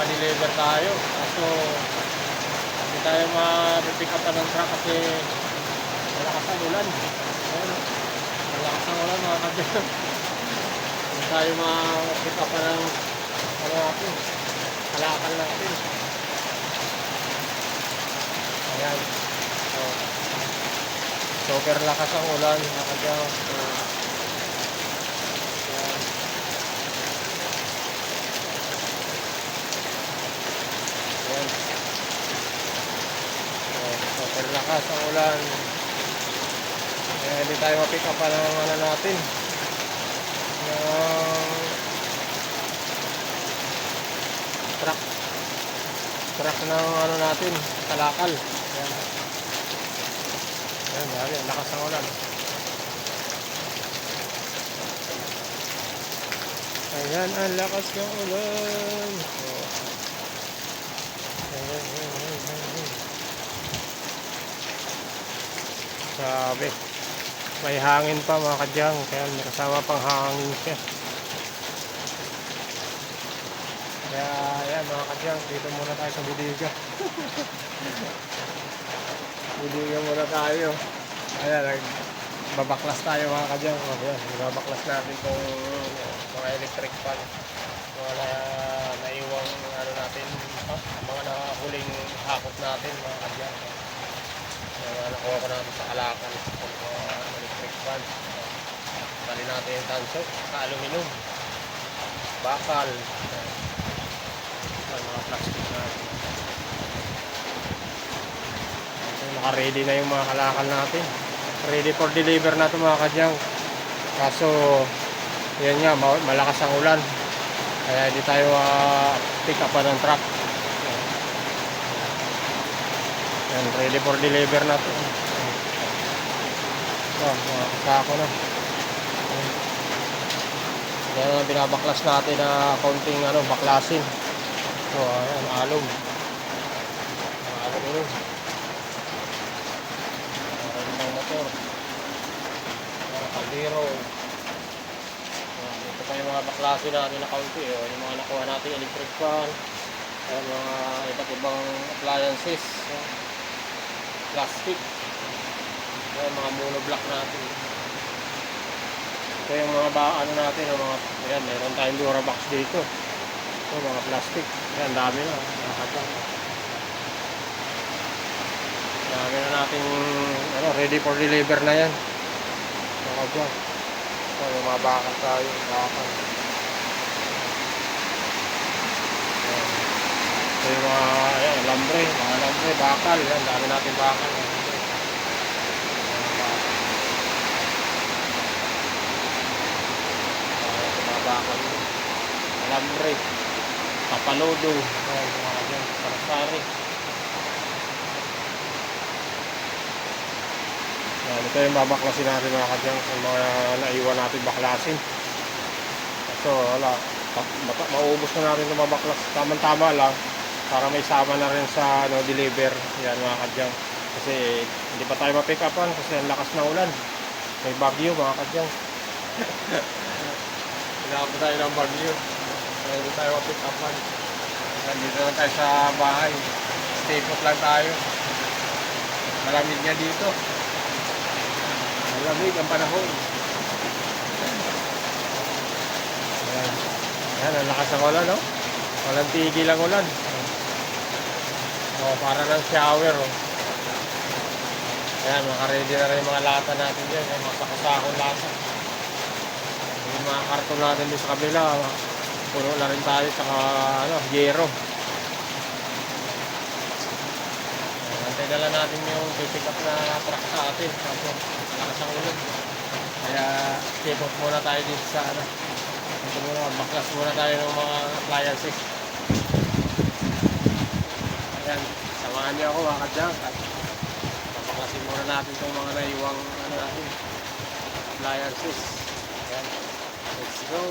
maka-deliver tayo. Kaso hindi tayo ma-pick up ng truck kasi malakas ang ulan. Ayun, malakas ang ulan mga kadyan. Hindi tayo ma-pick up ng ano natin, kalakal natin. Ayan. So, super lakas ang ulan mga kadyan. So, ayan. Ayan. So, super lakas ang ulan. Kaya hindi tayo ma-pick up ng ano natin. Truck ng ano natin, kalakal. Ayan. Ayan, dami, lakas ng ulan. Ayan, ang lakas ng ulan. So, ayan. Sabi, may hangin pa mga kadyang, kaya may kasama pang hangin siya. Kaya ayan mga kadyang, dito muna tayo sa Budiga. Budiga muna tayo. Ayan, babaklas tayo mga kadyang. Ayan, babaklas natin itong mga electric fan. Mga naiwang ano natin, mga nahuling hakot natin mga kadyang. Nakuha ko natin sa Kalakan electric fan. Tali natin yung tanso sa aluminum, bakal, mga plastic natin. Naka-ready na yung mga kalakal natin, ready for deliver na ito mga kadyang. Kaso yan nga, malakas ang ulan, kaya hindi tayo pick up ng truck. Yan, ready for deliver na ito. Mga kasako na. Yan ang binabaklas natin na konting baklasin. So ayan, alum. Alum yun. Rendang motor. Kaldero. Ito pa yung mga baklasin natin na kaunti. Yung mga nakuha natin electric fan. Mga iba't ibang appliances. Plastic. Ayan, mga monoblock natin. Ito yung mga natin, mga, ayan, meron tayong Durabox dito. Ito, mga plastic. Ayan, dami na. Dami na natin, ready for deliver na yan. Mga dyan. Ito, yung mga bakal tayo. Bakal. Ito yung mga, ayan, lambre. Mga lambre, bakal. Ayan, dami natin bakal. Bakal, alambre, papalodo, mga dyan, parasari. Ito yung babaklasin natin mga kadyang, yung mga naiwan natin baklasin. So wala, maubos na natin itong mabaklas, tamang-tama lang para may sama na rin sa deliver. Yan mga kadyang, kasi hindi pa tayo ma-pick upan kasi ang lakas na ulan, may bagyo mga kadyang. Pinaka tayo ng bagyo. Hindi tayo ma-pick upan. Nandito lang tayo sa bahay. Stay put lang tayo. Malamig niya dito. Malamig ang panahon. Ayan. Ayan, ang lakas ng ulan, no? Walang tigil ang ulan. Para ng shower, Ayan, makaready na rin yung mga lata natin dyan. Mga sakasakong lata. Yung mga karton natin din sa kabila, puno na rin tayo saka yero. Antay na lang natin yung pick up na truck sa atin kasi malakas ang ulan. Kaya keep up muna tayo dito sa ito muna, baklas muna tayo ng mga appliances. Ayan, samahan niyo ako mga kadyang. Babaklasin muna natin itong mga naiwang natin, appliances. Ayan. Let's go.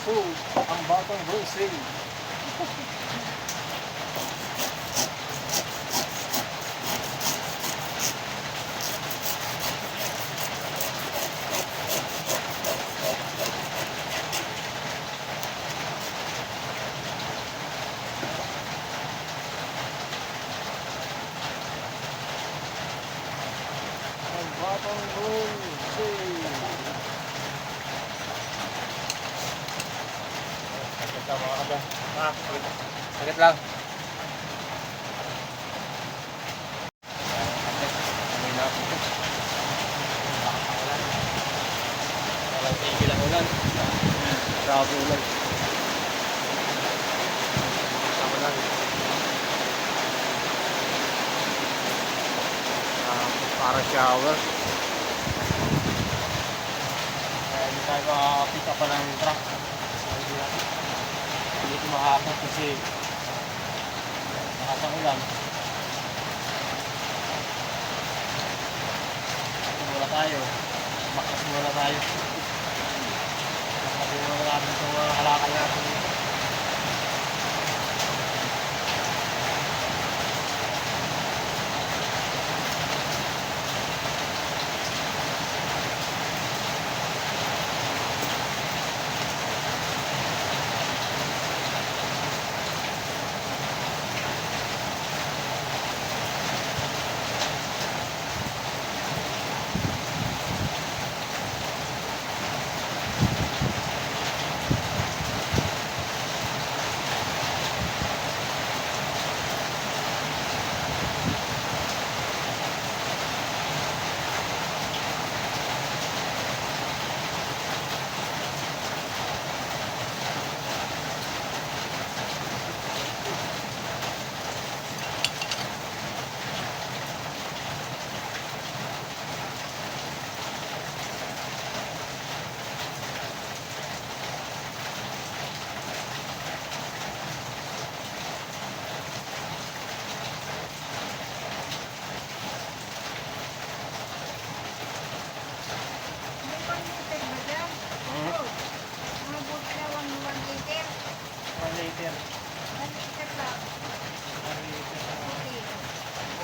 food, ang batang Brunswick. Ang batang Brunswick. Saglit lang mga kadyang. Saglit lang. Amoy na ako. Ulan. Walang tigil ang ulan. Grabe ulan. Ako lang. Para shower. Hindi tayo makakapit pa ng truck. Hindi ito makakapit kasi nakasang ulan. Mula tayo. Makas muna tayo. Sabi muna natin itong mga halakal natin.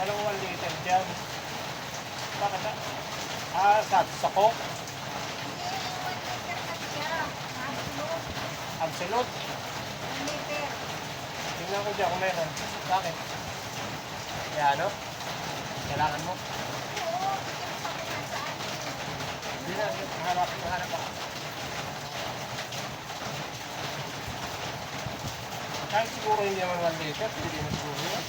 Walang 1 liter dyan. Bakit na? Sa Coke? Absolute? Tingnan ko dyan kung meron. Bakit? Kaya ano? Kailangan mo? Hindi na, hanap ako. Kahit siguro hindi naman 1 liter, hindi na siguro yun.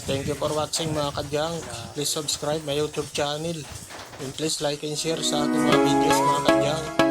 Thank you for watching mga kadyang. Please subscribe my YouTube channel. And please like and share sa ating mga videos mga kadyang.